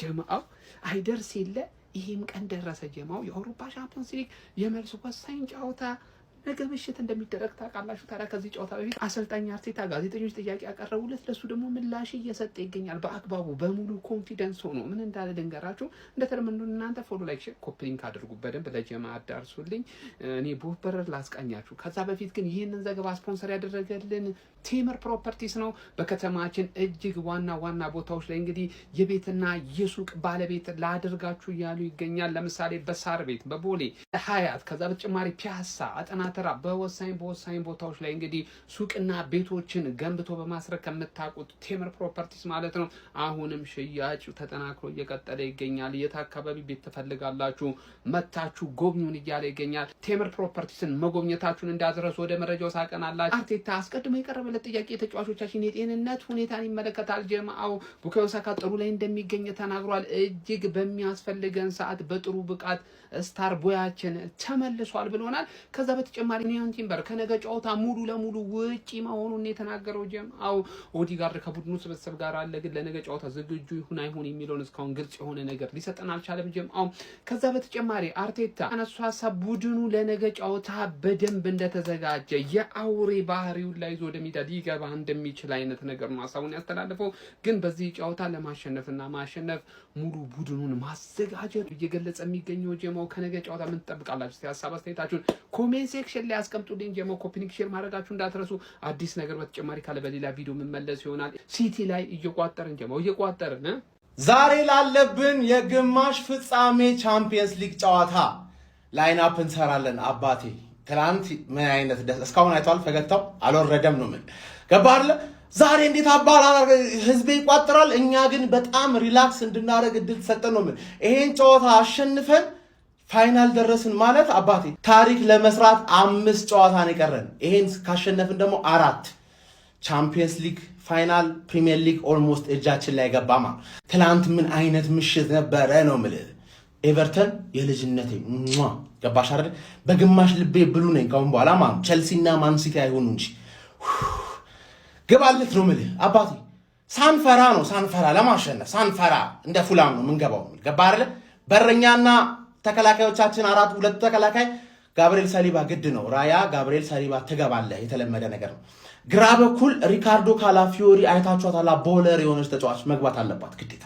ጀማው አይደርስ የለ ይሄም ቀን ደረሰ ጀማው የአውሮፓ ሻምፒዮንስ ሊግ የመልስ ወሳኝ ጨዋታ ነገ ምሽት እንደሚደረግ ታውቃላችሁ። ታዲያ ከዚህ ጨዋታ በፊት አሰልጣኝ አርቴታ ጋዜጠኞች ጥያቄ ያቀረቡለት ለሱ ደግሞ ምላሽ እየሰጠ ይገኛል በአግባቡ በሙሉ ኮንፊደንስ ሆኖ ምን እንዳለ ልንገራችሁ። እንደተለመደው እናንተ ፎሎ ላይክ ሼር ኮፒ ሊንክ አድርጉ በደንብ ለጀማ አዳርሱልኝ። እኔ ቦበረር ላስቃኛችሁ። ከዛ በፊት ግን ይህንን ዘገባ ስፖንሰር ያደረገልን ቴምር ፕሮፐርቲስ ነው። በከተማችን እጅግ ዋና ቦታዎች ላይ እንግዲህ የቤትና የሱቅ ባለቤት ላድርጋችሁ እያሉ ይገኛል። ለምሳሌ በሳር ቤት፣ በቦሌ ሀያት፣ ከዛ በተጨማሪ ፒያሳ፣ አጠናተራ በወሳኝ ቦታዎች ላይ እንግዲህ ሱቅና ቤቶችን ገንብቶ በማስረከብ የምታውቁት ቴምር ፕሮፐርቲስ ማለት ነው። አሁንም ሽያጭ ተጠናክሮ እየቀጠለ ይገኛል። የት አካባቢ ቤት ትፈልጋላችሁ? መታችሁ ጎብኙን እያለ ይገኛል። ቴምር ፕሮፐርቲስን መጎብኘታችሁን እንዳትረሱ። ወደ መረጃው ሳቀናላችሁ። አርቴታ አስቀድሞ የቀረበለት ጥያቄ የተጫዋቾቻችን የጤንነት ሁኔታን ይመለከታል። ጀማው ቡካዮ ሳካ ጥሩ ላይ እንደሚገኝ ተናግሯል። እጅግ በሚያስፈልገን ሰዓት በጥሩ ብቃት ስታር ቦያችን ተመልሷል ብሎናል። ከዛ በተጨማሪ ኒዮን ቲምበር ከነገ ጨዋታ ሙሉ ለሙሉ ውጪ መሆኑን የተናገረው ጀማው ኦዲጋርድ ከቡድኑ ስብስብ ጋር አለ፣ ግን ለነገ ጨዋታ ዝግጁ ይሁን አይሁን የሚለውን እስካሁን ግልጽ የሆነ ነገር ሊሰጠን አልቻለም ጀማው። ከዛ በተጨማሪ አርቴታ አነሱ ሀሳብ ቡድኑ ለነገ ጨዋታ በደንብ እንደተዘጋጀ የአውሬ ባህሪውን ላይ ይዞ ወደ ሜዳ ሊገባ እንደሚችል አይነት ነገር ነው ሀሳቡን ያስተላልፈው። ግን በዚህ ጨዋታ ለማሸነፍና ማሸነፍ ሙሉ ቡድኑን ማዘጋጀት እየገለጸ የሚገኘው ጀማው ከነገ ጨዋታ ምን ትጠብቃላችሁ? እስቲ ሀሳብ አስተያየታችሁን ኮሜንት ሴክሽን ላይ አስቀምጡልኝ። ጀማው ኮፒ ሊንክ ሼር ማድረጋችሁ እንዳትረሱ። አዲስ ነገር በተጨማሪ ካለ በሌላ ቪዲዮ መመለስ ይሆናል። ሲቲ ላይ እየቋጠርን ጀማው እየቋጠርን ዛሬ ላለብን የግማሽ ፍጻሜ ቻምፒየንስ ሊግ ጨዋታ ላይን አፕ እንሰራለን። አባቴ ትናንት ምን አይነት ደስ እስካሁን አይቷል። ፈገግታው አልወረደም ነው ምን ገባለ። ዛሬ እንዴት አባላ ህዝብ ይቋጥራል። እኛ ግን በጣም ሪላክስ እንድናደርግ እድል ተሰጠን ነው ምን ይሄን ጨዋታ አሸንፈን ፋይናል ደረስን ማለት አባቴ ታሪክ ለመስራት 5 ጨዋታ ነው የቀረን። ይሄን ካሸነፍን ደግሞ 4 ቻምፒየንስ ሊግ ፋይናል ፕሪሚየር ሊግ ኦልሞስት እጃችን ላይ ገባማ። ትናንት ምን አይነት ምሽት ነበረ ነው የምልህ። ኤቨርተን የልጅነቴ ገባሽ አይደል? በግማሽ ልቤ ብሉ ነኝ ካሁን በኋላ ማለት ቸልሲና ማን ሲቲ አይሆኑ እንጂ ገባለት ነው የምልህ አባቴ። ሳንፈራ ለማሸነፍ ሳንፈራ እንደ ፉላም ነው የምንገባው። ገባ አይደል? በረኛና ተከላካዮቻችን 2 ተከላካይ ጋብሪኤል ሳሊባ ግድ ነው። ራያ ጋብሪኤል ሳሊባ ትገባለህ፣ የተለመደ ነገር ነው። ግራ በኩል ሪካርዶ ካላፊዮሪ አይታችኋታል። ቦለር የሆነች ተጫዋች መግባት አለባት፣ ግዴታ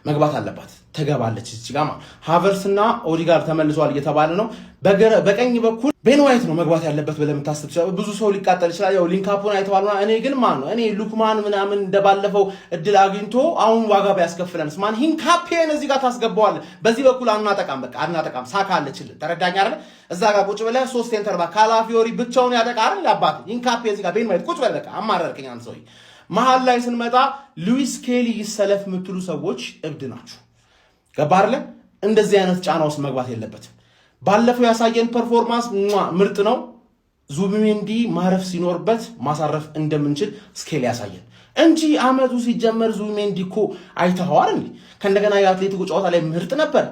መግባት አለባት። ተገባለች እዚህ ጋር ሃቨርትስና ኦዲጋርድ ተመልሷል እየተባለ ነው። በቀኝ በኩል ቤን ዋይት ነው መግባት ያለበት ብለህ የምታስብ ብዙ ሰው ሊቃጠል ይችላል። ያው ሊንካፑን አይተዋልና እኔ ግን እኔ ሉክማን ምናምን እንደባለፈው እድል አግኝቶ አሁን ዋጋ ቢያስከፍለንስ ሂንካፔን እዚህ ጋር ታስገባዋለህ። በዚህ በኩል አናጠቃም ሳካ አለችልን። ተረዳኝ አይደል? እዛ ጋር ቁጭ ብለህ 3 ሴንተር ባክ ካላፊዮሪ ብቻውን ያጠቃ አይደል? አባት ሂንካፔ እዚህ ጋር ቤን ዋይት ቁጭ ብለህ በቃ አማረርከኝ አንተ ሰውዬ። መሃል ላይ ስንመጣ ሉዊስ ኬሊ ይሰለፍ የምትሉ ሰዎች እብድ ናችሁ። ገባርለ እንደዚህ አይነት ጫና ውስጥ መግባት የለበትም። ባለፈው ያሳየን ፐርፎርማንስ ምርጥ ነው። ዙቢሜንዲ ማረፍ ሲኖርበት ማሳረፍ እንደምንችል ስኬል ያሳየን እንጂ አመቱ ሲጀመር ዙቢሜንዲ እኮ አይተኸዋል እንዴ? ከእንደገና የአትሌቲኮ ጨዋታ ላይ ምርጥ ነበር።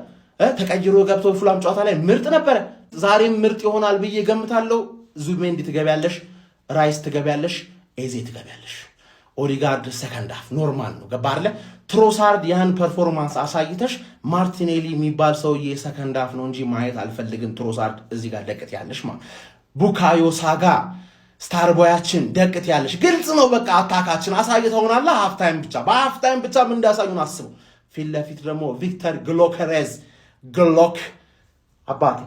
ተቀይሮ ገብቶ ፉላም ጨዋታ ላይ ምርጥ ነበር። ዛሬም ምርጥ ይሆናል ብዬ ገምታለሁ። ዙቢሜንዲ ትገቢያለሽ፣ ራይስ ትገቢያለሽ፣ ኤዜ ትገቢያለሽ። ኦዲጋርድ ሰከንድ ሃፍ ኖርማል ነው። ገባርለ ትሮሳርድ ያን ፐርፎርማንስ አሳይተሽ ማርቲኔሊ የሚባል ሰውዬ ሰከንድ ሃፍ ነው እንጂ ማየት አልፈልግም። ትሮሳርድ እዚህ ጋር ደቅት ያለሽ ቡካዮ ሳጋ ስታር ቦያችን ደቅት ያለሽ ግልጽ ነው። በቃ አታካችን አሳይተውናል። ሃፍ ታይም ብቻ ምን እንዳሳዩን አስበው። ፊት ለፊት ደግሞ ቪክተር ግሎከሬዝ አባቴ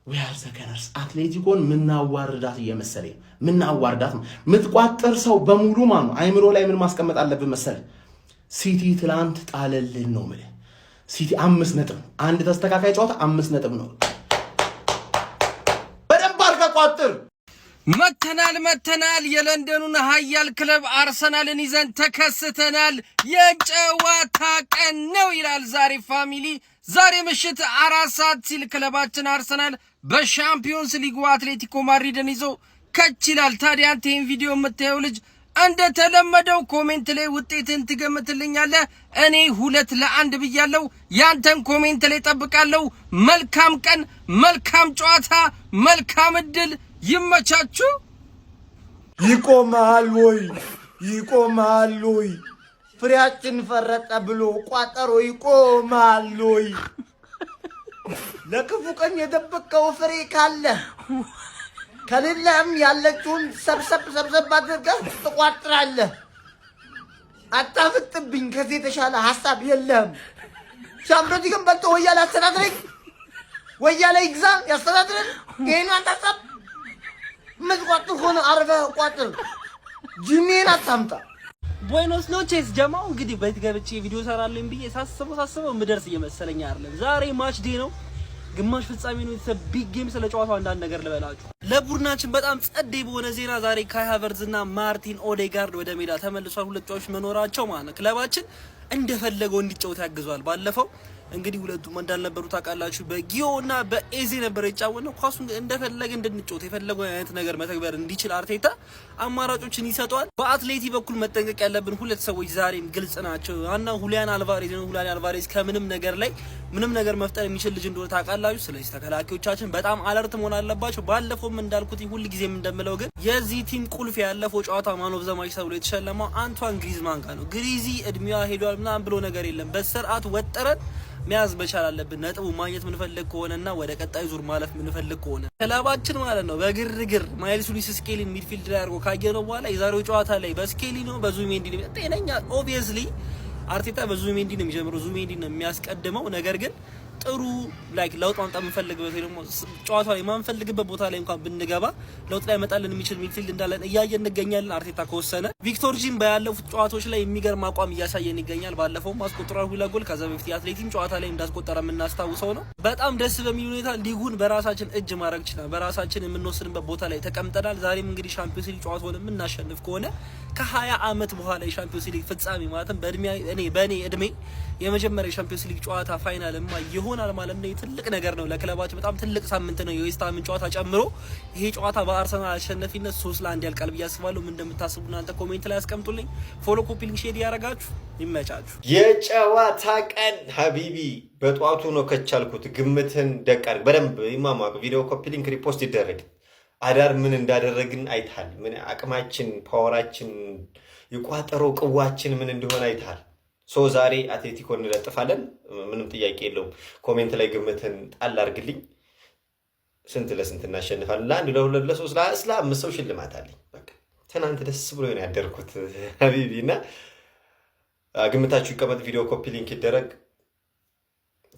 ዊያር ዘከነርስ አትሌቲኮን ምናዋርዳት እየመሰለኝ ምናዋርዳት ነው። ምትቋጥር ሰው በሙሉ ነው አይምሮ ላይ ምን ማስቀመጥ አለብን መሰለ። ሲቲ ትላንት ጣለልን ነው ማለት ሲቲ 5 ነጥብ አንድ ተስተካካይ ጨዋታ 5 ነጥብ ነው። በደንብ አድርጋ ቋጥር። መተናል የለንደኑን ኃያል ክለብ አርሰናልን ይዘን ተከስተናል። የጨዋታ ቀን ነው ይላል ዛሬ ፋሚሊ። ዛሬ ምሽት 4 ሰዓት ሲል ክለባችን አርሰናል በሻምፒዮንስ ሊጉ አትሌቲኮ ማድሪድን ይዞ ከች ይላል። ታዲያ አንተ ይሄን ቪዲዮ የምታየው ልጅ እንደተለመደው ኮሜንት ላይ ውጤትን ትገምትልኛለህ። እኔ 2-1 ብያለሁ። ያንተን ኮሜንት ላይ ጠብቃለሁ። መልካም ቀን፣ መልካም ጨዋታ፣ መልካም እድል። ይመቻችሁ። ይቆማል ወይ ፍሬያችን ፈረጠ ብሎ ቋጠሮ ይቆማል ወይ? ለክፉ ቀን የደበቀው ፍሬ ካለ ከሌለም ያለችውን ሰብሰብ አድርገህ ትቋጥራለህ። አታፍጥብኝ። ከዚህ የተሻለ ሐሳብ የለም። ሻምሮት ግን በልቶ ወያለ አስተዳድረኝ፣ ወያለ ይግዛ ያስተዳድረን። ይሄን አንተ ሐሳብ ምትቋጥር ሆነ አርፈህ ቋጥር። ጅኔን አታምጣ። ቡኤኖስ ኖቼስ ጀማው። እንግዲህ በዚህ ገብቼ ቪዲዮ ሰራለኝ ብዬ ሳስበው ምደርስ እየመሰለኝ አይደለም። ዛሬ ማች ዴይ ነው፣ ግማሽ ፍጻሜ ነው። ቢግ ጌም። ስለ ጨዋታው አንዳንድ ነገር ልበላችሁ። ለቡድናችን በጣም ጸደይ በሆነ ዜና ዛሬ ካይ ሃቨርትዝ እና ማርቲን ኦዴጋርድ ወደ ሜዳ ተመልሷል። ሁለት ተጫዋቾች መኖራቸው ማለት ነው ክለባችን እንደፈለገው እንዲጫወት ያግዟል። ባለፈው እንግዲህ ሁለቱም እንዳልነበሩ ታውቃላችሁ። በጊዮ እና በኤዜ ነበር የጫወተው። ኳሱን እንደፈለገ እንድንጫወት የፈለገው አይነት ነገር መተግበር እንዲችል አርቴታ አማራጮችን ይሰጠዋል። በአትሌቲ በኩል መጠንቀቅ ያለብን ሁለት ሰዎች ዛሬም ግልጽ ናቸው። አንደኛው ሁሊያን አልቫሬዝ ነው። ሁሊያን አልቫሬዝ ከምንም ነገር ላይ ምንም ነገር መፍጠር የሚችል ልጅ እንደሆነ ታውቃላችሁ። ስለዚህ ተከላካዮቻችን በጣም አለርት መሆን አለባቸው። ባለፈውም እንዳልኩት ሁሉ ጊዜም እንደምለው ግን የዚህ ቲም ቁልፍ ያለፈው ጨዋታ ማን ኦፍ ዘ ማች ተብሎ የተሸለመው አንቷን ግሪዝማን ጋር ነው። ግሪዚ እድሜዋ ሄዷል ምናምን ብሎ ነገር የለም። በስርዓት ወጠረን መያዝ መቻል አለብን። ነጥቡ ማግኘት ምንፈልግ ከሆነና ወደ ቀጣይ ዙር ማለፍ ምንፈልግ ከሆነ ክለባችን ማለት ነው በግርግር ማይልስ ሉዊስ ስኬሊን ሚድፊልድ ላይ አድርጎ ካየነው በኋላ የዛሬው ጨዋታ ላይ በስኬሊ ነው በዙሜንዲ ነው ጤነኛ። ኦብቪየስሊ አርቴታ በዙሜንዲ ነው የሚጀምረው፣ ዙሜንዲ ነው የሚያስቀድመው። ነገር ግን ጥሩ ላይክ ለውጥ ማምጣት የምንፈልግበት ወይ ደግሞ ጨዋታው ላይ ማንፈልግበት ቦታ ላይ እንኳን ብንገባ ለውጥ ላይ መጣልን የሚችል ሚድፊልድ እንዳለን እያየን እንገኛለን። አርቴታ ከወሰነ ቪክቶር ጂም ባለፉት ጨዋታዎች ላይ የሚገርም አቋም እያሳየን ይገኛል። ባለፈው ማስቆጠራው ሁለት ጎል ከዛ በፊት የአትሌቲም ጨዋታ ላይ እንዳስቆጠረ የምናስታውሰው ነው። በጣም ደስ በሚል ሁኔታ ሊጉን በራሳችን እጅ ማድረግ ይችላል። በራሳችን የምንወስንበት ቦታ ላይ ተቀምጠናል። ዛሬም እንግዲህ ሻምፒዮንስ ሊግ ጨዋታውን የምናሸንፍ ከሆነ ከ20 ዓመት በኋላ የሻምፒዮንስ ሊግ ፍጻሜ ማለትም በእኔ እድሜ የመጀመሪያ የሻምፒዮንስ ሊግ ጨዋታ ፋይናልማ ይሆናል ማለት ነው። ትልቅ ነገር ነው ለክለባችን፣ በጣም ትልቅ ሳምንት ነው። የዌስት ሃምን ጨዋታ ጨምሮ ይሄ ጨዋታ በአርሰናል አሸናፊነት 3-1 ያልቃል ብዬ አስባለሁ። ምን እንደምታስቡ እናንተ ኮሜንት ላይ አስቀምጡልኝ። ፎሎ፣ ኮፒ ሊንክ፣ ሼር ያረጋችሁ ይመቻችሁ። የጨዋታ ቀን ሀቢቢ በጧቱ ነው ከቻልኩት ግምትን ደቃር በደንብ ይማማቅ ቪዲዮ ኮፒ ሊንክ ሪፖስት ይደረግ። አዳር ምን እንዳደረግን አይታል። ምን አቅማችን ፓወራችን የቋጠሮ ቅዋችን ምን እንደሆነ አይታል። ሶ ዛሬ አትሌቲኮ እንለጥፋለን፣ ምንም ጥያቄ የለውም። ኮሜንት ላይ ግምትን ጣል አድርግልኝ። ስንት ለስንት እናሸንፋለን? ለአንድ ለሁለት ለሶስት ለአምስት ሰው ሽልማት አለኝ። በቃ ትናንት ደስ ብሎ ነው ያደርኩት ሀቢቢ እና ግምታችሁ ይቀመጥ። ቪዲዮ ኮፒ ሊንክ ይደረግ።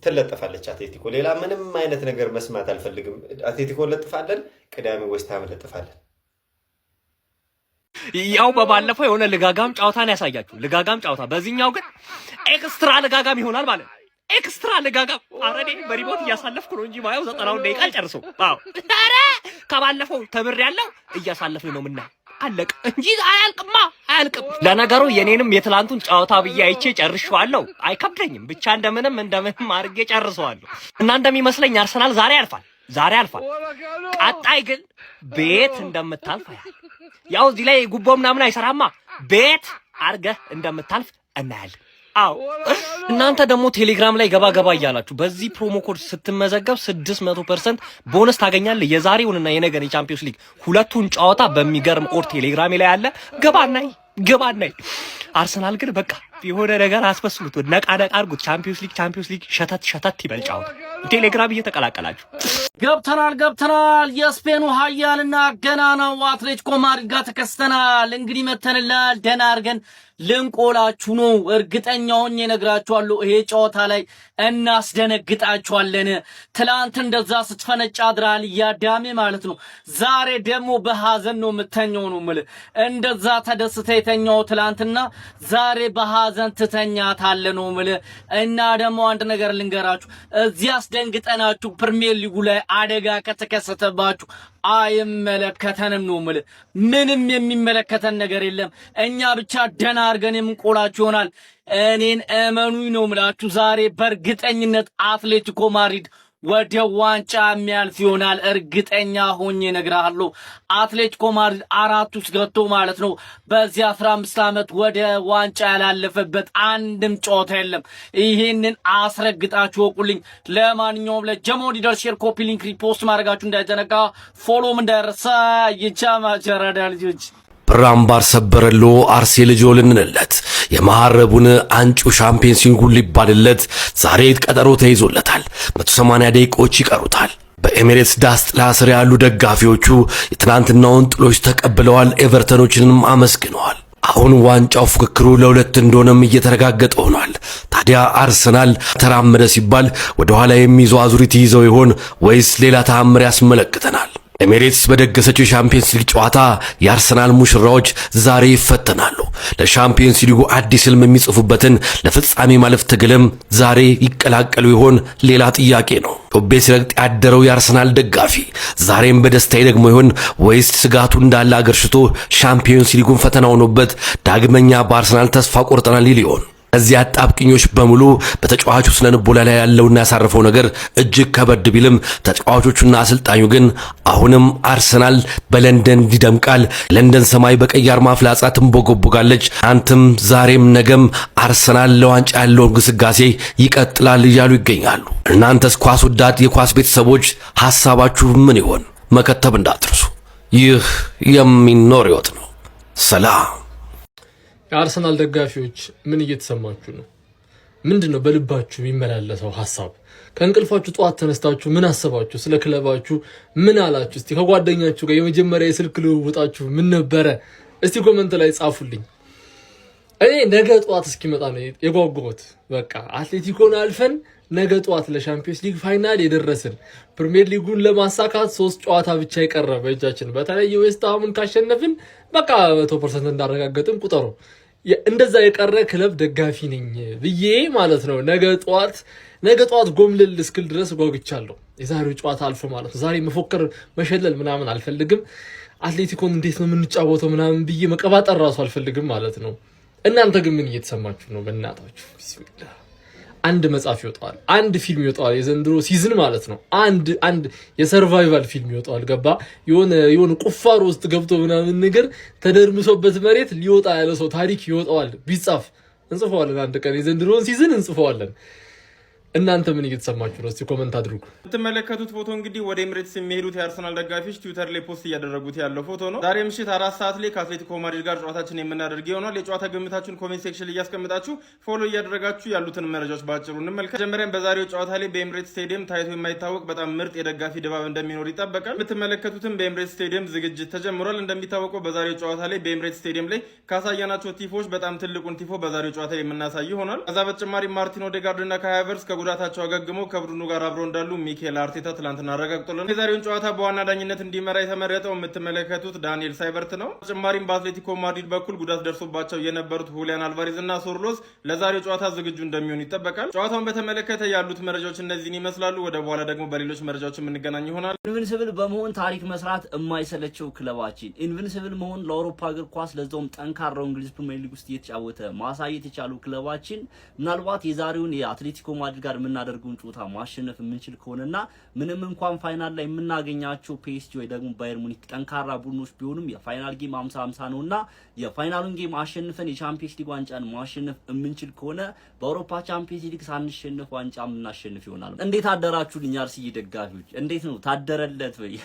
ትለጥፋለች አትሌቲኮ። ሌላ ምንም አይነት ነገር መስማት አልፈልግም። አትሌቲኮ እንለጥፋለን፣ ቅዳሜ ዌስት ሃም እንለጥፋለን። ያው በባለፈው የሆነ ልጋጋም ጨዋታን ያሳያችሁ፣ ልጋጋም ጨዋታ። በዚህኛው ግን ኤክስትራ ልጋጋም ይሆናል ማለት ነው። ኤክስትራ ልጋጋም። አረኔ በሪሞት እያሳለፍኩ ነው እንጂ ማየው 90 ደቂቃ ጨርሶ። አዎ አረ ከባለፈው ተምሬያለሁ። እያሳለፍን ነው ምናምን አለቅ እንጂ አያልቅማ፣ አያልቅም። ለነገሩ የኔንም የትላንቱን ጨዋታ ብዬ አይቼ ጨርሼዋለሁ። አይከብደኝም፣ ብቻ እንደምንም አድርጌ ጨርሰዋለሁ። እና እንደሚመስለኝ አርሰናል ዛሬ ያልፋል። ቀጣይ ግን ቤት እንደምታልፍ ያው እዚህ ላይ ጉቦ ምናምን አይሰራማ። ቤት አርገህ እንደምታልፍ እናያለን። አዎ እናንተ ደግሞ ቴሌግራም ላይ ገባ እያላችሁ በዚህ ፕሮሞ ኮድ ስትመዘገብ 600% ቦነስ ታገኛለህ። የዛሬውንና የነገን የቻምፒዮንስ ሊግ ሁለቱን ጨዋታ በሚገርም ኮድ ቴሌግራም ላይ ያለ ገባናይ። አርሰናል ግን በቃ የሆነ ነገር አስመስሉት፣ ነቃ አድርጉት። ቻምፒዮንስ ሊግ ሸተት ይበል ጨዋታ። ቴሌግራም እየተቀላቀላችሁ ገብተናል። የስፔኑ ኃያልና ገናናው አትሌቲኮ ማድሪድ ጋር ተከስተናል። እንግዲህ መተንላል። ደህና አድርገን ልንቆላችሁ ነው። እርግጠኛ ሆኜ እነግራችኋለሁ፣ ይሄ ጨዋታ ላይ እናስደነግጣችኋለን። ትላንት እንደዛ ስትፈነጫ አድራል እያዳሜ ማለት ነው። ዛሬ ደግሞ በሐዘን ነው የምተኛው ነው የምልህ። እንደዛ ተደስተ የተኛው ትላንትና ዛሬ በሐዘን ትተኛታለህ ነው የምልህ። እና ደግሞ አንድ ነገር ልንገራችሁ፣ እዚህ አስደንግጠናችሁ ፕሪሚየር ሊጉ ላይ አደጋ ከተከሰተባችሁ አይመለከተንም ነው የምልህ። ምንም የሚመለከተን ነገር የለም። እኛ ብቻ ደህና አድርገን የምንቆላችሁ ይሆናል። እኔን እመኑኝ ነው የምላችሁ። ዛሬ በእርግጠኝነት አትሌቲኮ ማድሪድ ወደ ዋንጫ የሚያልፍ ይሆናል። እርግጠኛ ሆኜ እነግርሃለሁ። አትሌቲኮ ማድሪድ 4 ውስጥ ገብቶ ማለት ነው በዚህ 15 ዓመት ወደ ዋንጫ ያላለፈበት አንድም ጨዋታ የለም። ይሄንን አስረግጣችሁ ወቁልኝ። ለማንኛውም ለጀሞ ሊደር ሼር፣ ኮፒ ሊንክ፣ ሪፖስት ማድረጋችሁ እንዳይዘነጋ፣ ፎሎም እንዳይረሳ። ይቻማ ጀራዳ ልጆች ብራምባር ሰበረሎ አርሴ ልጆልንለት የማሐረቡን አንጩ ሻምፒየንስ ሊጉ ሊባልለት ዛሬ ቀጠሮ ተይዞለታል። 180 ደቂቃዎች ይቀሩታል። በኤሚሬትስ ዳስ ጥላ ስር ያሉ ደጋፊዎቹ የትናንትናውን ጥሎች ተቀብለዋል። ኤቨርተኖችንም አመስግነዋል። አሁን ዋንጫው ፉክክሩ ለሁለት እንደሆነም እየተረጋገጠ ሆኗል። ታዲያ አርሰናል ተራመደ ሲባል ወደ ኋላ የሚይዘው አዙሪት ይዘው ይሆን ወይስ ሌላ ተአምር ያስመለክተናል? ኤሚሬትስ በደገሰችው የሻምፒየንስ ሊግ ጨዋታ የአርሰናል ሙሽራዎች ዛሬ ይፈተናሉ። ለሻምፒየንስ ሊጉ አዲስ ህልም የሚጽፉበትን ለፍጻሜ ማለፍ ትግልም ዛሬ ይቀላቀሉ ይሆን? ሌላ ጥያቄ ነው። ቶቤ ሲረግጥ ያደረው የአርሰናል ደጋፊ ዛሬም በደስታ ደግሞ ይሆን ወይስ ስጋቱ እንዳለ አገርሽቶ ሻምፒየንስ ሊጉን ፈተና ሆኖበት ዳግመኛ በአርሰናል ተስፋ ቆርጠናል ሊል ይሆን? እዚያ አጣብቅኞች በሙሉ በተጫዋቹ ስነ ልቦና ላይ ያለውና ያሳረፈው ነገር እጅግ ከበድ ቢልም ተጫዋቾቹና አሰልጣኙ ግን አሁንም አርሰናል በለንደን ይደምቃል፣ ለንደን ሰማይ በቀይ አርማ ፍላጻ ትንቦጎቦጋለች፣ አንተም ዛሬም ነገም አርሰናል ለዋንጫ ያለውን ግስጋሴ ይቀጥላል እያሉ ይገኛሉ። እናንተስ ኳስ ወዳድ የኳስ ቤተሰቦች ሐሳባችሁ ምን ይሆን? መከተብ እንዳትርሱ። ይህ የሚኖር ህይወት ነው። ሰላም። የአርሰናል ደጋፊዎች ምን እየተሰማችሁ ነው? ምንድነው በልባችሁ የሚመላለሰው ሐሳብ? ከእንቅልፋችሁ ጠዋት ተነስታችሁ ምን አሰባችሁ? ስለ ክለባችሁ ምን አላችሁ? እስቲ ከጓደኛችሁ ጋር የመጀመሪያ የስልክ ልውውጣችሁ ምን ነበረ? እስቲ ኮሜንት ላይ ጻፉልኝ። እኔ ነገ ጠዋት እስኪመጣ ነው የጓጓሁት። በቃ አትሌቲኮን አልፈን ነገ ጠዋት ለሻምፒየንስ ሊግ ፋይናል የደረስን፣ ፕሪሚየር ሊጉን ለማሳካት 3 ጨዋታ ብቻ የቀረበ እጃችን፣ በተለይ ዌስት ሃምን ካሸነፍን በቃ 100% እንዳረጋገጥን ቁጠሩ። እንደዛ የቀረ ክለብ ደጋፊ ነኝ ብዬ ማለት ነው። ነገ ጠዋት ጎምልል እስክል ድረስ ጓጉቻለሁ። የዛሬው ጨዋታ አልፎ ማለት ነው። ዛሬ መፎከር መሸለል ምናምን አልፈልግም። አትሌቲኮን እንዴት ነው የምንጫወተው ምናምን ብዬ መቀባጠር ራሱ አልፈልግም ማለት ነው። እናንተ ግን ምን እየተሰማችሁ ነው? በእናታችሁ ቢስሚላህ። አንድ መጽሐፍ ይወጣል፣ አንድ ፊልም ይወጣል፣ የዘንድሮ ሲዝን ማለት ነው። አንድ የሰርቫይቫል ፊልም ይወጣል። ገባ የሆነ ቁፋሮ ውስጥ ገብቶ ምናምን ነገር ተደርምሶበት መሬት ሊወጣ ያለ ሰው ታሪክ ይወጣዋል። ቢጻፍ እንጽፈዋለን፣ አንድ ቀን የዘንድሮን ሲዝን እንጽፈዋለን። እናንተ ምን እየተሰማችሁ ነው? እስቲ ኮሜንት አድርጉ። የምትመለከቱት ፎቶ እንግዲህ ወደ ኤሚሬትስ የሚሄዱት የአርሰናል ደጋፊዎች ትዊተር ላይ ፖስት እያደረጉት ያለው ፎቶ ነው። ዛሬ ምሽት 4 ሰዓት ላይ ከአትሌቲኮ ማድሪድ ጋር ጨዋታችን የምናደርግ ይሆናል። የጨዋታ ግምታችሁን ኮሜንት ሴክሽን ላይ እያስቀምጣችሁ ፎሎ እያደረጋችሁ ያሉትን መረጃዎች ባጭሩ እንመልከት። መጀመሪያም በዛሬው ጨዋታ ላይ በኤሚሬትስ ስቴዲየም ታይቶ የማይታወቅ በጣም ምርጥ የደጋፊ ድባብ እንደሚኖር ይጠበቃል። የምትመለከቱትም በኤሚሬትስ ስቴዲየም ዝግጅት ተጀምሯል። እንደሚታወቀው በዛሬው ጨዋታ ላይ በኤሚሬትስ ስቴዲየም ላይ ካሳያናቸው ቲፎች በጣም ትልቁን ቲፎ በዛሬው ጨዋታ ላይ የምናሳይ ይሆናል። ከዛ በተጨማሪ ማርቲን ኦዴጋርድ እና ካይ ሃቨርትዝ ከጉዳታቸው አገግመው ከቡድኑ ጋር አብረው እንዳሉ ሚኬል አርቴታ ትላንትና አረጋግጦልን የዛሬውን ጨዋታ በዋና ዳኝነት እንዲመራ የተመረጠው የምትመለከቱት ዳንኤል ሳይበርት ነው። በተጨማሪም በአትሌቲኮ ማድሪድ በኩል ጉዳት ደርሶባቸው የነበሩት ሁሊያን አልቫሬዝ እና ሶርሎስ ለዛሬው ጨዋታ ዝግጁ እንደሚሆኑ ይጠበቃል። ጨዋታውን በተመለከተ ያሉት መረጃዎች እነዚህን ይመስላሉ። ወደ በኋላ ደግሞ በሌሎች መረጃዎች የምንገናኝ ይሆናል። ኢንቪንሲብል በመሆን ታሪክ መስራት የማይሰለቸው ክለባችን ኢንቪንሲብል መሆን ለአውሮፓ እግር ኳስ ለዛውም ጠንካራው እንግሊዝ ፕሪሚየር ሊግ ውስጥ እየተጫወተ ማሳየት የቻሉ ክለባችን ምናልባት የዛሬውን የአትሌቲኮ ማድሪድ ጋር የምናደርገውን ጨዋታ ማሸነፍ የምንችል ከሆነና ምንም እንኳን ፋይናል ላይ የምናገኛቸው ፒኤስጂ ወይ ደግሞ ባየር ሙኒክ ጠንካራ ቡድኖች ቢሆኑም የፋይናል ጌም 50-50 ነውና የፋይናሉን ጌም አሸንፈን የቻምፒየንስ ሊግ ዋንጫን ማሸነፍ የምንችል ከሆነ በአውሮፓ ቻምፒየንስ ሊግ ሳንሸነፍ ዋንጫ የምናሸንፍ ይሆናል። እንዴት አደራችሁልኝ አርሲ ደጋፊዎች? እንዴት ነው ታደረለት ወይ?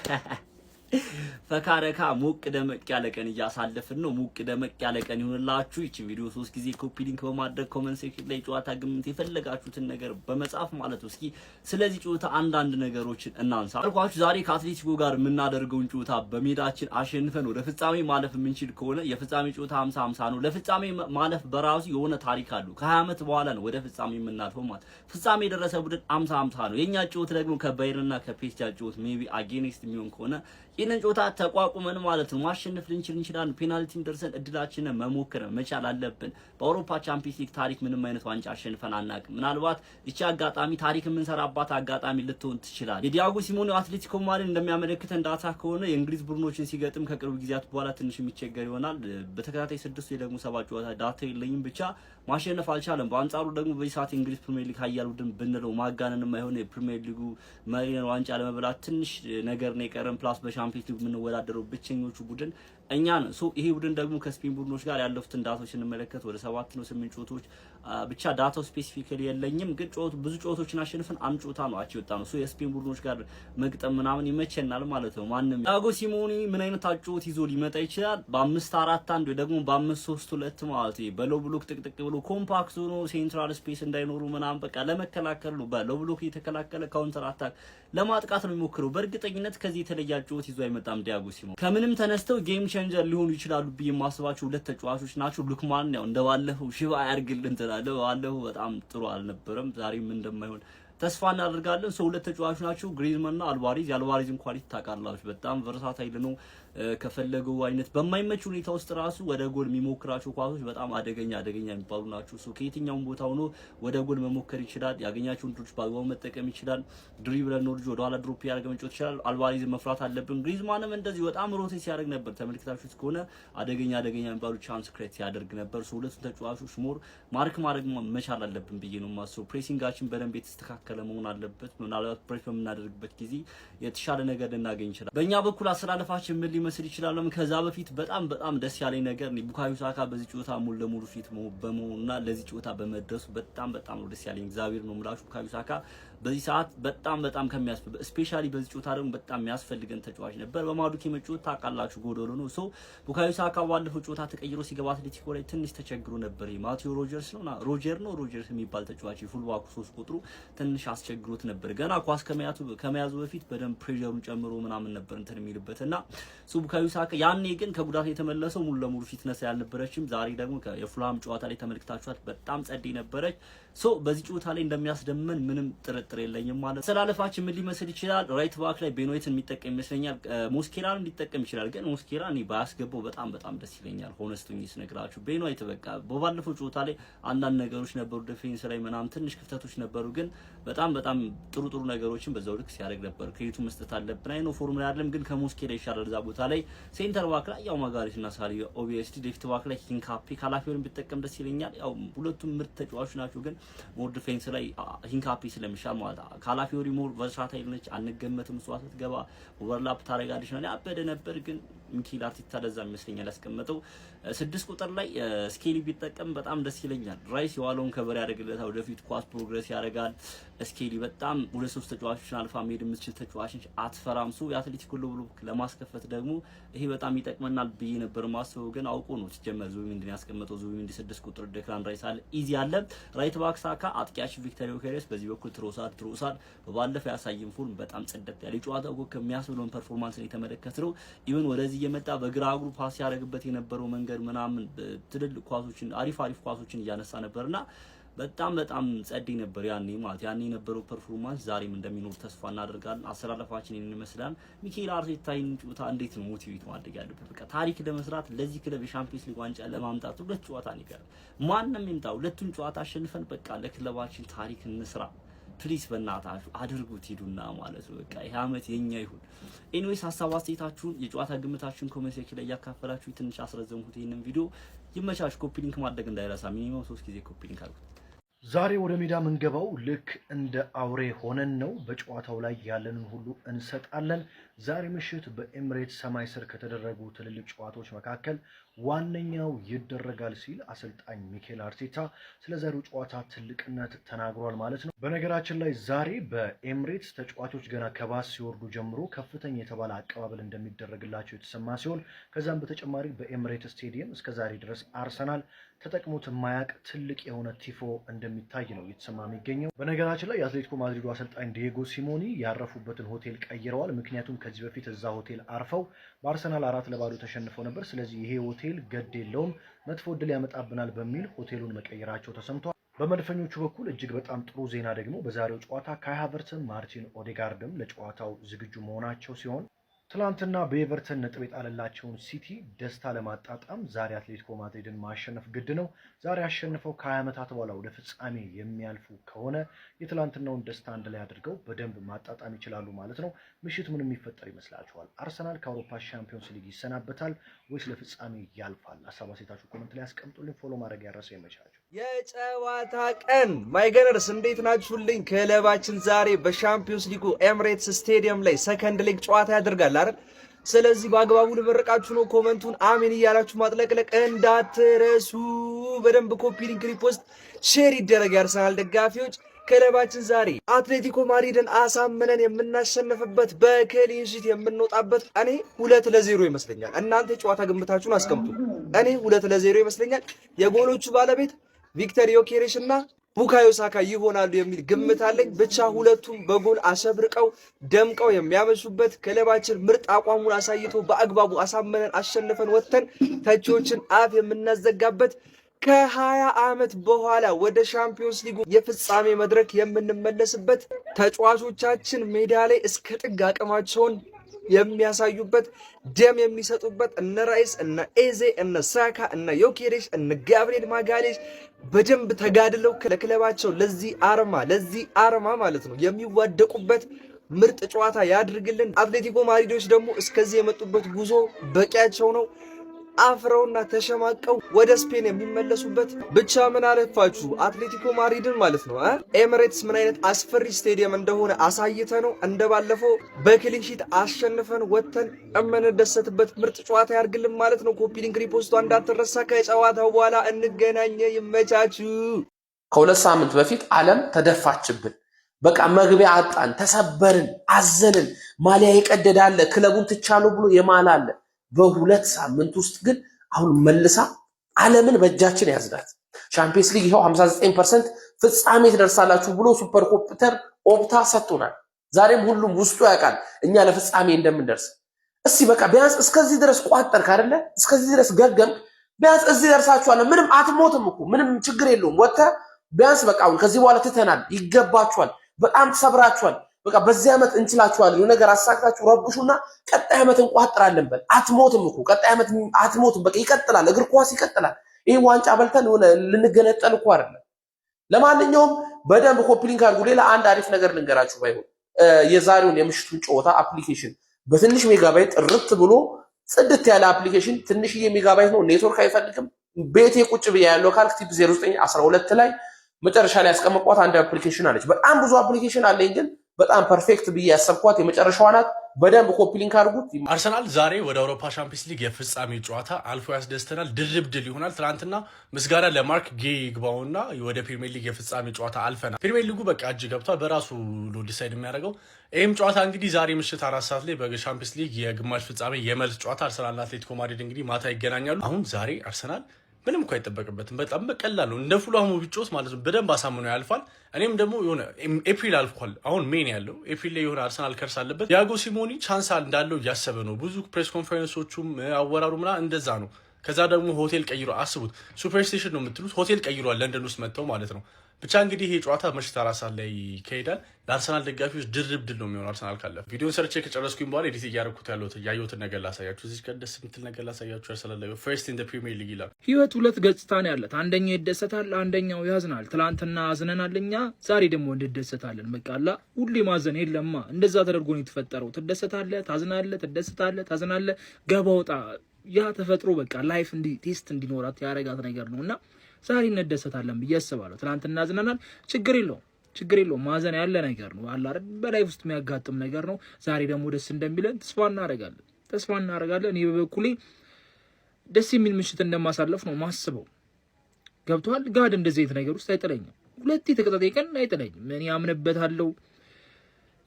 ፈካረካ ሞቅ ደመቅ ያለ ቀን እያሳለፍን ነው። ሞቅ ደመቅ ያለ ቀን ይሁንላችሁ። እቺ ቪዲዮ 3 ጊዜ ኮፒ ሊንክ በማድረግ ኮሜንት ሴክሽን ላይ ጨዋታ ግምት የፈለጋችሁትን ነገር በመጻፍ ማለት ነው። እስኪ ስለዚህ ጨዋታ አንዳንድ ነገሮችን እናንሳ። አልኳችሁ ዛሬ ከአትሌቲኮ ጋር የምናደርገውን ጨዋታ በሜዳችን አሸንፈን ወደ ፍጻሜ ማለፍ የምንችል ከሆነ የፍጻሜ ጨዋታ 50-50 ነው። ለፍጻሜ ማለፍ በራሱ የሆነ ታሪክ አለው። ከ20 ዓመት በኋላ ነው ወደ ፍጻሜ የምናልፈው ማለት። ፍጻሜ የደረሰ ቡድን 50-50 ነው። የኛ ጨዋታ ደግሞ ከባየርና ከፒኤስጂ ጨዋታ ሜቢ አጌንስት የሚሆን ከሆነ ይህንን ጨዋታ ተቋቁመን ማለት ነው ማሸነፍ ልንችል እንችላለን። ፔናልቲም ደርሰን እድላችንን መሞከር መቻል አለብን። በአውሮፓ ቻምፒየንስ ሊግ ታሪክ ምንም አይነት ዋንጫ አሸንፈን አናውቅም። ምናልባት እቺ አጋጣሚ ታሪክ የምንሰራባት አጋጣሚ ልትሆን ትችላለች። የዲያጎ ሲሞኔ አትሌቲኮ ማድሪድ እንደሚያመለክተን ዳታ ከሆነ የእንግሊዝ ቡድኖችን ሲገጥም ከቅርብ ጊዜያት በኋላ ትንሽ የሚቸገር ይሆናል። በተከታታይ 6 ወይ ደግሞ 7 ጨዋታ ዳታ የለኝም ብቻ ማሸነፍ አልቻለም። በአንጻሩ ደግሞ በዚህ ሰዓት እንግሊዝ ፕሪሚየር ሊግ ኃያል ቡድን ብንለው ማጋነንም አይሆን የፕሪሚየር ሊጉ መሪን ዋንጫ ለመብላት ትንሽ ነገር ነው የቀረን። ፕላስ በቻምፒየንስ ሊግ የምንወዳደረው ብቸኞቹ ቡድን እኛን ይሄ ቡድን ደግሞ ከስፔን ቡድኖች ጋር ያለፉትን ዳታዎች ስንመለከት ወደ 7 ነው 8 ጨዋታዎች ብቻ ዳታው ስፔሲፊካሊ የለኝም ግን ብዙ ጨዋታዎችን አሸንፈን አንድ ጨዋታ ነው አቺ ወጣ ነው የስፔን ቡድኖች ጋር መግጠም ምናምን ይመቸናል ማለት ነው። ማንንም ዲያጎ ሲሞኒ ምን አይነት አጨዋወት ይዞ ሊመጣ ይችላል? በ5-4-1 ወይ ደግሞ በ5-3-2 ማለት በሎው ብሎክ ጥቅጥቅ ብሎ ኮምፓክት ሆኖ ሴንትራል ስፔስ እንዳይኖሩ ምናምን በቃ ለመከላከል ነው። በሎው ብሎክ እየተከላከለ ካውንተር አታክ ለማጥቃት ነው የሚሞክረው። በእርግጠኝነት ከዚህ የተለየ አጨዋወት ይዞ አይመጣም ዲያጎ ሲሞኒ። ከምንም ተነስተው ጌም ቼንጀር ሊሆኑ ይችላሉ ብዬ የማስባቸው ሁለት ተጫዋቾች ናቸው። ሉክማን ያው እንደባለፈው ሽባ ያርግልን ተላለው ባለፈው በጣም ጥሩ አልነበረም። ዛሬም እንደማይሆን ተስፋ እናደርጋለን። ሁለት ተጫዋቾች ናቸው ግሪዝማን እና አልቫሬዝ። የአልቫሬዝን ኳሊቲ ታውቃላችሁ፣ በጣም ቨርሳታይል ነው። ከፈለገው አይነት በማይመች ሁኔታ ውስጥ ራሱ ወደ ጎል የሚሞክራቸው ኳሶች በጣም አደገኛ የሚባሉ ናቸው። ከየትኛውም ቦታ ሆኖ ወደ ጎል መሞከር ይችላል። ያገኛቸውን ድሮች በአግባቡ መጠቀም ይችላል። ድሪብለን ነው ልጅ ወደ ኋላ ድሮፕ ያደርገ መጫወት ይችላል። አልቫሬዝን መፍራት አለብን። ግሪዝማንም እንደዚህ በጣም ሮቴት ሲያደርግ ነበር። ተመልክታችሁት ከሆነ አደገኛ የሚባሉ ቻንስ ክሬት ሲያደርግ ነበር። ሁለቱም ተጫዋቾች ሞር ማርክ ማድረግ መቻል አለብን ብዬ ነው የማስበው። ፕሬሲንጋችን በደንብ የተስተካከለ መሆን አለበት። ምናልባት ፕሬስ በምናደርግበት ጊዜ የተሻለ ነገር ልናገኝ ይችላል። በእኛ በኩል አስተላለፋችን ምን ሊመስል ይችላል? ከዛ በፊት በጣም ደስ ያለኝ ነገር ቡካዮ ሳካ በዚህ ጨዋታ ሙሉ ለሙሉ ፊት በመሆኑና ለዚህ ጨዋታ በመድረሱ በጣም ነው ደስ ያለኝ። እግዚአብሔር ነው የምላችሁ። ቡካዮ ሳካ በዚህ ሰዓት በጣም ከሚያስፈልግ ስፔሻሊ በዚህ ጨዋታ ደግሞ በጣም የሚያስፈልገን ተጫዋች ነበር። በማዱኬ መጫወት ታውቃላችሁ ጎዶሎ ነው። ቡካዮ ሳካ ባለፈው ጨዋታ ተቀይሮ ሲገባ አትሌቲኮ ላይ ትንሽ ተቸግሮ ነበር። ማቴዎ ሮጀርስ የሚባል ተጫዋች ፉልባኩ 3 ቁጥሩ ትንሽ አስቸግሮት ነበር። ገና ኳስ ከመያዙ በፊት በደንብ ፕሬሸሩን ጨምሮ ምናምን ነበር እንትን የሚልበትና ቡካዮ ሳካ ያኔ ግን ከጉዳት የተመለሰው ሙሉ ለሙሉ ፊትነስ ያልነበረችም። ዛሬ ደግሞ የፉልሃም ጨዋታ ላይ ተመልክታችኋት በጣም ጸዴ ነበረች። በዚህ ጨዋታ ላይ እንደሚያስደመን ምንም ጥርጥር የለኝም ማለት። አሰላለፋችን ምን ሊመስል ይችላል? ራይት ባክ ላይ ቤኖይትን የሚጠቀም ይመስለኛል። ሞስኬራን ሊጠቀም ይችላል፣ ግን ሞስኬራ እኔ ባያስገባው በጣም ደስ ይለኛል። ሆነስቱኝ ስነግራችሁ ቤኖይት በቃ በባለፈው ጨዋታ ላይ አንዳንድ ነገሮች ነበሩ፣ ዲፌንስ ላይ ምናምን ትንሽ ክፍተቶች ነበሩ፣ ግን በጣም ጥሩ ነገሮችን በዛው ልክ ሲያደርግ ነበር። ክሬዲቱ መስጠት አለብን። አይ ነው ፎርሙላ አይደለም፣ ግን ከሞስኬራ ይሻላል እዛ ቦታ ላይ። ሴንተር ባክ ላይ ያው ማጋሪስ እና ሳሊዮ ኦቢኤስቲ፣ ሌፍት ባክ ላይ ሂንካፒ ካላፊዮሪን ቢጠቀም ደስ ይለኛል። ያው ሁለቱም ምርጥ ተጫዋቾች ናቸው፣ ግን ሞር ዲፌንስ ላይ ሂንካፒ ስለሚሻል ማለት ካላፊዮሪ ሞር ቨርሳታይል ነች። አንገመትም። እሷ ስትገባ ኦቨርላፕ ታረጋለች ነው ያበደ ነበር፣ ግን ሚኬል አርቴታ ለዛ ይመስለኛል ያስቀመጠው 6 ቁጥር ላይ ስኬሊ ቢጠቀም በጣም ደስ ይለኛል። ራይስ የዋለውን ከበር ያደርግለታል፣ ወደፊት ኳስ ፕሮግረስ ያደርጋል። ስኬሊ በጣም 2-3 ተጫዋቾችን አልፋ መሄድ የምትችል ተጫዋቾች አትፈራም። የአትሌቲኮ ብሎክ ለማስከፈት ደግሞ ይሄ በጣም ይጠቅመናል ብዬ ነበር ማስበው፣ ግን አውቆ ነው ሲጀመር ዙቢሜንዲን ያስቀመጠው። ዙቢሜንዲ 6 ቁጥር ደክላን ራይስ አለ ኢዚ አለ። ራይት ባክ ሳካ፣ አጥቂያችን ቪክቶር ዮኬሬስ፣ በዚህ በኩል ትሮሳድ በባለፈው ያሳየን ፎርም በጣም ጸደት ያለ ጨዋታው ከሚያስብለውን ፐርፎርማንስ ላይ ተመለከተው። ኢቭን ወደዚህ የመጣ በግራ እግሩ ፓስ ያደርግበት የነበረው መንገድ ምናምን ትልልቅ ኳሶችን አሪፍ ኳሶችን እያነሳ ነበርና በጣም ጸዴ ነበር ያኔ የነበረው ፐርፎርማንስ ዛሬም እንደሚኖር ተስፋ እናደርጋለን። አሰላለፋችን ይመስላል። ሚኬል አርቴታ ጨዋታ እንዴት ነው ሞቲቬት ማድረግ ያለበት? በቃ ታሪክ ለመስራት ለዚህ ክለብ የሻምፒዮንስ ሊግ ዋንጫ ለማምጣት 2 ጨዋታ ነው ይቀር። ማንንም ይምጣ 2ቱን ጨዋታ አሸንፈን በቃ ለክለባችን ታሪክ እንስራ። ፕሊስ በእናታችሁ አድርጉት፣ ሂዱና ማለት ነው። በቃ ይሄ አመት የኛ ይሁን። ኤኒዌይስ ሀሳብ አስተያየታችሁን፣ የጨዋታ ግምታችሁን ኮሜንት ሴክሽን ላይ ያካፈላችሁ ትንሽ አስረዘምኩት ይሄንን ቪዲዮ። ይመቻችሁ። ኮፒ ሊንክ ማድረግ እንዳይረሳ። ሚኒመም 3 ጊዜ ኮፒ ሊንክ አድርጉት። ዛሬ ወደ ሜዳ የምንገባው ልክ እንደ አውሬ ሆነን ነው። በጨዋታው ላይ ያለንን ሁሉ እንሰጣለን። ዛሬ ምሽት በኤምሬትስ ሰማይ ስር ከተደረጉ ትልልቅ ጨዋታዎች መካከል ዋነኛው ይደረጋል ሲል አሰልጣኝ ሚኬል አርቴታ ስለ ዛሬው ጨዋታ ትልቅነት ተናግሯል ማለት ነው። በነገራችን ላይ ዛሬ በኤምሬትስ ተጫዋቾች ገና ከባስ ሲወርዱ ጀምሮ ከፍተኛ የተባለ አቀባበል እንደሚደረግላቸው የተሰማ ሲሆን ከዛም በተጨማሪ በኤምሬትስ ስቴዲየም እስከ ዛሬ ድረስ አርሰናል ተጠቅሞት የማያውቅ ትልቅ የሆነ ቲፎ እንደሚታይ ነው እየተሰማ የሚገኘው። በነገራችን ላይ የአትሌቲኮ ማድሪዱ አሰልጣኝ ዲዬጎ ሲሞኒ ያረፉበትን ሆቴል ቀይረዋል። ምክንያቱም ከዚህ በፊት እዛ ሆቴል አርፈው በአርሰናል 4-0 ተሸንፈው ነበር። ስለዚህ ይሄ ሆቴል ገድ የለውም፣ መጥፎ ዕድል ያመጣብናል በሚል ሆቴሉን መቀየራቸው ተሰምቷል። በመድፈኞቹ በኩል እጅግ በጣም ጥሩ ዜና ደግሞ በዛሬው ጨዋታ ካይ ሃቨርትም ማርቲን ኦዴጋርድም ለጨዋታው ዝግጁ መሆናቸው ሲሆን ትላንትና በኤቨርተን ነጥብ የጣለላቸውን ሲቲ ደስታ ለማጣጣም ዛሬ አትሌቲኮ ማድሪድን ማሸነፍ ግድ ነው። ዛሬ አሸንፈው ከ20 ዓመታት በኋላ ወደ ፍጻሜ የሚያልፉ ከሆነ የትላንትናውን ደስታ አንድ ላይ አድርገው በደንብ ማጣጣም ይችላሉ ማለት ነው። ምሽት ምን የሚፈጠር ይመስላችኋል? አርሰናል ከአውሮፓ ሻምፒዮንስ ሊግ ይሰናበታል ወይስ ለፍጻሜ ያልፋል? ሀሳብ አስተያየታችሁ ኮሜንት ላይ አስቀምጡልኝ። ፎሎ ማድረግ ያረሰ ይመቻችሁ። የጨዋታ ቀን ማይገነርስ እንዴት ናችሁልኝ? ክለባችን ዛሬ በሻምፒዮንስ ሊጉ ኤምሬትስ ስቴዲየም ላይ ሰከንድ ሊግ ጨዋታ ያደርጋል አይደል? ስለዚህ በአግባቡ ልመረቃችሁ ነው። ኮመንቱን አሜን እያላችሁ ማጥለቅለቅ እንዳትረሱ። በደንብ ኮፒ ሊንክ፣ ሪፖስት፣ ሼር ይደረግ። የአርሰናል ደጋፊዎች ክለባችን ዛሬ አትሌቲኮ ማድሪድን አሳምነን የምናሸንፍበት በክሊን ሺት የምንወጣበት እኔ 2-0 ይመስለኛል። እናንተ የጨዋታ ግምታችሁን አስቀምጡ። እኔ 2-0 ይመስለኛል። የጎሎቹ ባለቤት ቪክተር ዮኬሬሽ እና ቡካዮ ሳካ ይሆናሉ የሚል ግምት አለኝ። ብቻ ሁለቱም በጎል አሸብርቀው ደምቀው የሚያመሹበት ክለባችን ምርጥ አቋሙን አሳይቶ በአግባቡ አሳምነን አሸንፈን ወጥተን ተቺዎችን አፍ የምናዘጋበት ከ20 ዓመት በኋላ ወደ ሻምፒዮንስ ሊጉ የፍጻሜ መድረክ የምንመለስበት ተጫዋቾቻችን ሜዳ ላይ እስከ ጥግ አቅማቸውን የሚያሳዩበት ደም የሚሰጡበት እነ ራይስ እነ ኤዜ እነ ሳካ እነ ዮኬሬሽ እነ ጋብሪኤል ማጋሌሽ በደንብ ተጋድለው ለክለባቸው ለዚህ አርማ ማለት ነው የሚዋደቁበት ምርጥ ጨዋታ ያድርግልን። አትሌቲኮ ማድሪዶች ደግሞ እስከዚህ የመጡበት ጉዞ በቂያቸው ነው። አፍረውና ተሸማቀው ወደ ስፔን የሚመለሱበት ብቻ ምን አለፋችሁ አትሌቲኮ ማድሪድን ማለት ነው ኤሚሬትስ ምን አይነት አስፈሪ ስቴዲየም እንደሆነ አሳይተ ነው እንደባለፈው በክሊንሺት አሸንፈን ወጥተን እምንደሰትበት ምርጥ ጨዋታ ያርግልን ማለት ነው። ኮፒ ሊንክ ሪፖስቷ እንዳትረሳ። ከጨዋታው በኋላ እንገናኘ። ይመቻችሁ። ከሁለት ሳምንት በፊት ዓለም ተደፋችብን። በቃ መግቢያ አጣን፣ ተሰበርን፣ አዘንን። ማሊያ ይቀደዳለ ክለቡን ትቻለው ብሎ የማላለ በሁለት ሳምንት ውስጥ ግን አሁን መልሳ ዓለምን በእጃችን ያዝናት። ቻምፒየንስ ሊግ ይሄው 59% ፍጻሜ ትደርሳላችሁ ብሎ ሱፐር ኮምፒውተር ኦፕታ ሰጥቶናል። ዛሬም ሁሉም ውስጡ ያውቃል እኛ ለፍጻሜ እንደምንደርስ። እስቲ በቃ ቢያንስ እስከዚህ ድረስ ቋጠርክ አይደለ? እስከዚህ ድረስ ገገም፣ ቢያንስ እዚህ ደርሳችኋል። ምንም አትሞትም እኮ ምንም ችግር የለውም። ወጣ ቢያንስ በቃ አሁን ከዚህ በኋላ ትተናል፣ ይገባችኋል፣ በጣም ተሰብራችኋል። በቃ በዚህ ዓመት እንችላችኋለን። ነገር አሳክታችሁ ረብሹና ቀጣይ ዓመት እንቋጥራለን በል። አትሞትም እኮ ቀጣይ ዓመት አትሞትም። በቃ ይቀጥላል፣ እግር ኳስ ይቀጥላል። ይሄ ዋንጫ በልተን ልንገነጠል እኮ አይደለም። ለማንኛውም በደንብ ኮፒ ሊንክ አድርጉ። ሌላ አንድ አሪፍ ነገር ልንገራችሁ ባይሆን የዛሬውን የምሽቱን ጨዋታ አፕሊኬሽን በትንሽ ሜጋባይት ጥርት ብሎ ጽድት ያለ አፕሊኬሽን፣ ትንሽዬ ሜጋባይት ነው፣ ኔትወርክ አይፈልግም። ቤቴ ቁጭ ብዬ ያለው ካልክ ቲፕ 0912 ላይ መጨረሻ ላይ ያስቀመጥኳት አንድ አፕሊኬሽን አለች። በጣም ብዙ አፕሊኬሽን አለኝ ግን በጣም ፐርፌክት ብዬ ያሰብኳት የመጨረሻዋ ናት። በደንብ ኮፒ ሊንክ አድርጉት። አርሰናል ዛሬ ወደ አውሮፓ ቻምፒየንስ ሊግ የፍጻሜ ጨዋታ አልፎ ያስደስተናል። ድርብ ድል ይሆናል። ትናንትና ምስጋና ለማርክ ጌ ይግባውና ወደ ፕሪሚየር ሊግ የፍጻሜ ጨዋታ አልፈናል። ፕሪሚየር ሊጉ በቃ እጅ ገብቷል። በራሱ ነው ዲሳይድ የሚያደርገው። ይህም ጨዋታ እንግዲህ ዛሬ ምሽት 4 ሰዓት ላይ በቻምፒየንስ ሊግ የግማሽ ፍጻሜ የመልስ ጨዋታ አርሰናልና አትሌቲኮ ማድሪድ እንግዲህ ማታ ይገናኛሉ። አሁን ዛሬ አርሰናል ምንም እኮ አይጠበቅበትም። በጣም በቀላሉ እንደ ፉላሙ ቢጮስ ማለት ነው በደንብ አሳምኖ ያልፋል። እኔም ደግሞ የሆነ ኤፕሪል አልፏል። አሁን ሜን ያለው ኤፕሪል ላይ የሆነ አርሰናል ከርስ አለበት። ዲያጎ ሲሞኒ ቻንስ እንዳለው እያሰበ ነው። ብዙ ፕሬስ ኮንፈረንሶቹም አወራሩ ምናምን እንደዛ ነው። ከዛ ደግሞ ሆቴል ቀይሮ አስቡት፣ ሱፐርስቴሽን ነው የምትሉት ሆቴል ቀይሯል ለንደን ውስጥ መጥተው ማለት ነው። ብቻ እንግዲህ ይሄ ጨዋታ ምሽት 4 ሰዓት ላይ ይካሄዳል። ለአርሰናል ደጋፊዎች ድርብ ድል ነው የሚሆነው አርሰናል ካለፈ። ቪዲዮን ሰርቼ ከጨረስኩኝ በኋላ ኤዲት እያደረኩት ያየሁትን ነገር ላሳያችሁ። እዚህ ጋር ደስ የምትል ነገር ላሳያችሁ። አርሰናል ላይ ፈርስት ኢን ዘ ፕሪሚየር ሊግ ይላል። ህይወት ሁለት ገጽታ ነው ያላት። አንደኛው ይደሰታል፣ አንደኛው ያዝናል። ትላንትና አዝነናል እኛ፣ ዛሬ ደግሞ እንደሰታለን። በቃላ ሁሌ ማዘን የለማ። እንደዛ ተደርጎ ነው የተፈጠረው። ትደሰታለህ፣ ታዝናለህ፣ ትደሰታለህ፣ ታዝናለህ፣ ገባ ወጣ። ያ ተፈጥሮ በቃ ላይፍ እንዲ ቴስት እንዲኖራት ያረጋት ነገር ነውና ዛሬ እንደሰታለን ብዬ አስባለሁ። ትናንትና አዝነናል፣ ችግር የለውም። ማዘን ያለ ነገር ነው አለ አይደል? በላይፍ ውስጥ የሚያጋጥም ነገር ነው። ዛሬ ደግሞ ደስ እንደሚለን ተስፋ እናደርጋለን። እኔ በበኩሌ ደስ የሚል ምሽት እንደማሳለፍ ነው ማስበው። ገብቷል። ጋድ እንደዚህ አይነት ነገር ውስጥ አይጥለኝም። ሁለቴ ተከታታይ ቀን አይጥለኝም። እኔ አምንበታለሁ፣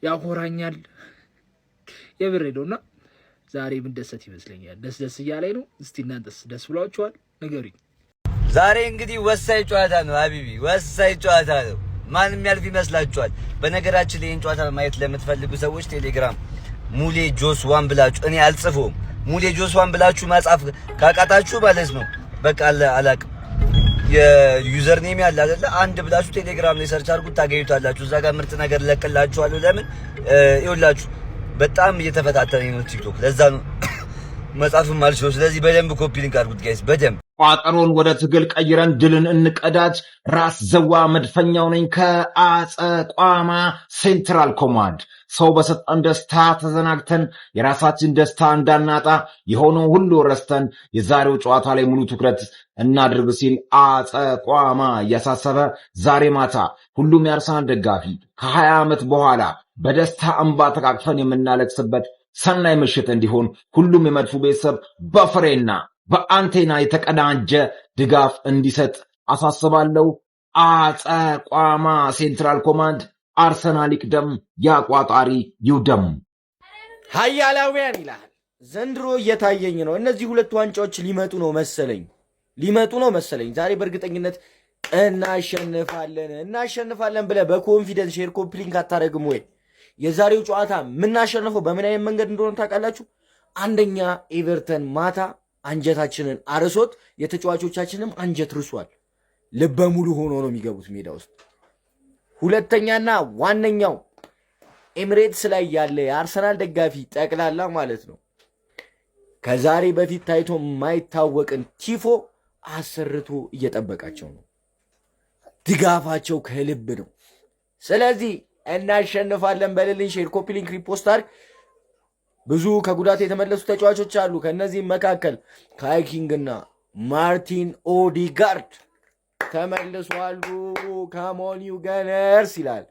ያኮራኛል። የብሬ ነውና ዛሬ ምን ደሰት ይመስለኛል። ደስ እያለኝ ነው። እስቲ እናንተስ ደስ ብሏችኋል? ንገሩኝ። ዛሬ እንግዲህ ወሳኝ ጨዋታ ነው ሀቢቢ፣ ወሳኝ ጨዋታ ነው። ማን የሚያልፍ ይመስላችኋል? በነገራችን ላይ ይህን ጨዋታ ማየት ለምትፈልጉ ሰዎች ቴሌግራም ሙሌ ጆስ ዋን ብላችሁ፣ እኔ አልጽፎም፣ ሙሌ ጆስ ዋን ብላችሁ መጻፍ ካቃታችሁ ማለት ነው በቃ አላቅም፣ የዩዘር ኔም ያለ አይደለ አንድ ብላችሁ ቴሌግራም ላይ ሰርች አድርጉት ታገኙታላችሁ። እዛ ጋር ምርጥ ነገር ለቅላችኋለሁ። ለምን ይኸውላችሁ በጣም እየተፈታተነኝ ነው ቲክቶክ፣ ለዛ ነው መጻፍም አልችለው። ስለዚህ በደንብ ኮፒ ሊንክ አድርጉት ጋይስ በደንብ። ቋጠሮን ወደ ትግል ቀይረን ድልን እንቀዳጅ። ራስ ዘዋ መድፈኛው ነኝ ከአጸቋማ ሴንትራል ኮማንድ። ሰው በሰጠን ደስታ ተዘናግተን የራሳችን ደስታ እንዳናጣ የሆነው ሁሉ ረስተን የዛሬው ጨዋታ ላይ ሙሉ ትኩረት እናድርግ ሲል አጸቋማ እያሳሰበ ዛሬ ማታ ሁሉም የአርሰናል ደጋፊ ከ20 ዓመት በኋላ በደስታ እንባ ተቃቅፈን የምናለቅስበት ሰናይ ምሽት እንዲሆን ሁሉም የመድፉ ቤተሰብ በፍሬና በአንቴና የተቀናጀ ድጋፍ እንዲሰጥ አሳስባለሁ። አጸቋማ ሴንትራል ኮማንድ አርሰናል ይቅደም፣ ያቋጣሪ ይውደም። ሀያላውያን ይላል። ዘንድሮ እየታየኝ ነው። እነዚህ ሁለት ዋንጫዎች ሊመጡ ነው መሰለኝ። ዛሬ በእርግጠኝነት እናሸንፋለን ብለህ በኮንፊደንስ ሼር ኮምፕሊንክ አታደርግም ወይ? የዛሬው ጨዋታ የምናሸንፈው በምን አይነት መንገድ እንደሆነ ታውቃላችሁ? አንደኛ ኤቨርተን ማታ አንጀታችንን አርሶት የተጫዋቾቻችንም አንጀት ርሷል። ልበ ሙሉ ሆኖ ነው የሚገቡት ሜዳ ውስጥ። ሁለተኛና ዋነኛው ኤሚሬትስ ላይ ያለ የአርሰናል ደጋፊ ጠቅላላ ማለት ነው ከዛሬ በፊት ታይቶ የማይታወቅን ቲፎ አሰርቶ እየጠበቃቸው ነው። ድጋፋቸው ከልብ ነው። ስለዚህ እናሸንፋለን በልልኝ። ሼር ኮፒ ሊንክ ሪፖስት አድርግ። ብዙ ከጉዳት የተመለሱ ተጫዋቾች አሉ። ከነዚህም መካከል ካይኪንግና ማርቲን ኦዲጋርድ ተመልሷሉ። ካሞኒው ገነርስ ይላል።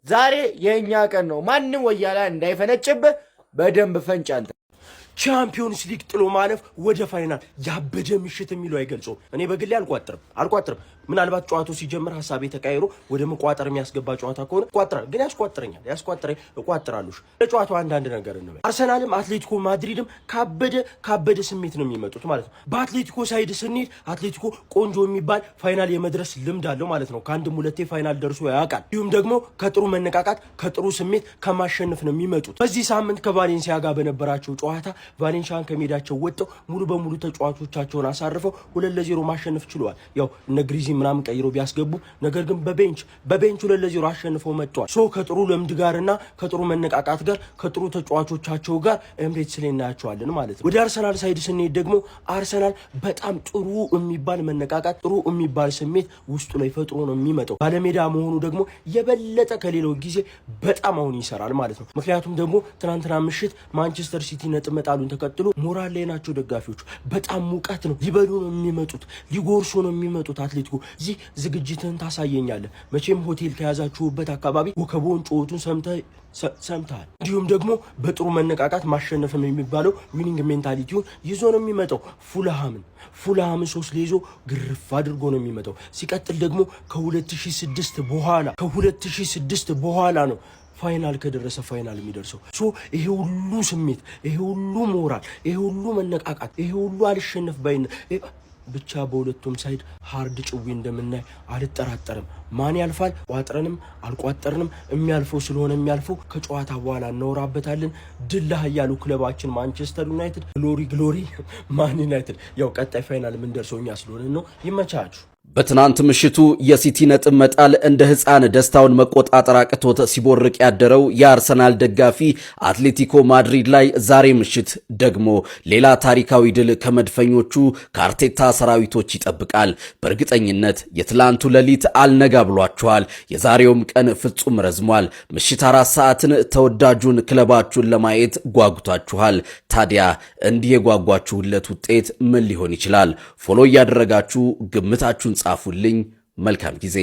ዛሬ የእኛ ቀን ነው። ማንም ወያላ እንዳይፈነጭብህ በደንብ ፈንጭ አንተ። ቻምፒዮንስ ሊግ ጥሎ ማለፍ ወደ ፋይናል ያበደ ምሽት የሚለው አይገልጾም። እኔ በግሌ አልቋጥርም። ምናልባት ጨዋታው ሲጀምር ሀሳቤ ተቀይሮ ወደ መቋጠር የሚያስገባ ጨዋታ ከሆነ ቋጥራል። ግን እቋጥራለሁ። ለጨዋታው አንዳንድ ነገር እንበል። አርሰናልም አትሌቲኮ ማድሪድም ካበደ ስሜት ነው የሚመጡት ማለት ነው። በአትሌቲኮ ሳይድ ስንሄድ አትሌቲኮ ቆንጆ የሚባል ፋይናል የመድረስ ልምድ አለው ማለት ነው። ከአንድም ሁለቴ ፋይናል ደርሶ ያውቃል። እንዲሁም ደግሞ ከጥሩ መነቃቃት ከጥሩ ስሜት ከማሸነፍ ነው የሚመጡት። በዚህ ሳምንት ከቫሌንሲያ ጋር በነበራቸው ጨዋታ ቫሌንሲያን ከሜዳቸው ወጥተው ሙሉ በሙሉ ተጫዋቾቻቸውን አሳርፈው 2-0 ማሸነፍ ችለዋል። ያው እነ ግሪዚ ምናምን ቀይሮ ቢያስገቡ ነገር ግን በቤንች 2-0 አሸንፈው መጥተዋል። ከጥሩ ልምድ ጋርና ከጥሩ መነቃቃት ጋር ከጥሩ ተጫዋቾቻቸው ጋር ኤምሬትስ ላይ እናያቸዋለን ማለት ነው። ወደ አርሰናል ሳይድ ስንሄድ ደግሞ አርሰናል በጣም ጥሩ የሚባል መነቃቃት ጥሩ የሚባል ስሜት ውስጡ ላይ ፈጥሮ ነው የሚመጣው። ባለሜዳ መሆኑ ደግሞ የበለጠ ከሌላው ጊዜ በጣም አሁን ይሰራል ማለት ነው። ምክንያቱም ደግሞ ትናንትና ምሽት ማንቸስተር ሲቲ ነጥብ መጣሉን ተከትሎ ሞራል ላይ ናቸው ደጋፊዎቹ። በጣም ሙቀት ነው። ሊበሉ ነው የሚመጡት፣ ሊጎርሱ ነው የሚመጡት። አትሌቲኮ እዚህ ዝግጅትን ታሳየኛለህ። መቼም ሆቴል ከያዛችሁበት አካባቢ ወከቦን ጮቱን ሰምተሃል። እንዲሁም ደግሞ በጥሩ መነቃቃት ማሸነፍም የሚባለው ዊኒንግ ሜንታሊቲውን ይዞ ነው የሚመጣው። ፉልሃምን 3 ይዞ ግርፍ አድርጎ ነው የሚመጣው። ሲቀጥል ደግሞ ከ2006 በኋላ ነው ፋይናል ከደረሰ ፋይናል የሚደርሰው። ይሄ ሁሉ ስሜት፣ ይሄ ሁሉ ሞራል፣ ይሄ ሁሉ መነቃቃት፣ ይሄ ሁሉ አልሸነፍ ባይነት ብቻ በሁለቱም ሳይድ ሃርድ ጭዊ እንደምናይ አልጠራጠርም። ማን ያልፋል? ቋጥረንም አልቋጠርንም የሚያልፈው ስለሆነ የሚያልፈው ከጨዋታ በኋላ እናወራበታለን። ድል ለኃያሉ ክለባችን ማንቸስተር ዩናይትድ። ግሎሪ ማን ዩናይትድ። ያው ቀጣይ ፋይናል ምን ደርሰው እኛ ስለሆነ ነው። ይመቻችሁ። በትናንት ምሽቱ የሲቲ ነጥብ መጣል እንደ ሕፃን ደስታውን መቆጣጠር አቅቶት ሲቦርቅ ያደረው የአርሰናል ደጋፊ አትሌቲኮ ማድሪድ ላይ ዛሬ ምሽት ደግሞ ሌላ ታሪካዊ ድል ከመድፈኞቹ ከአርቴታ ሰራዊቶች ይጠብቃል። በእርግጠኝነት የትላንቱ ሌሊት አልነጋ ብሏቸዋል። የዛሬውም ቀን ፍጹም ረዝሟል። ምሽት 4 ሰዓትን ተወዳጁን ክለባችሁን ለማየት ጓጉታችኋል። ታዲያ እንዲህ የጓጓችሁለት ውጤት ምን ሊሆን ይችላል? ፎሎ እያደረጋችሁ ግምታችሁን ጻፉልኝ። መልካም ጊዜ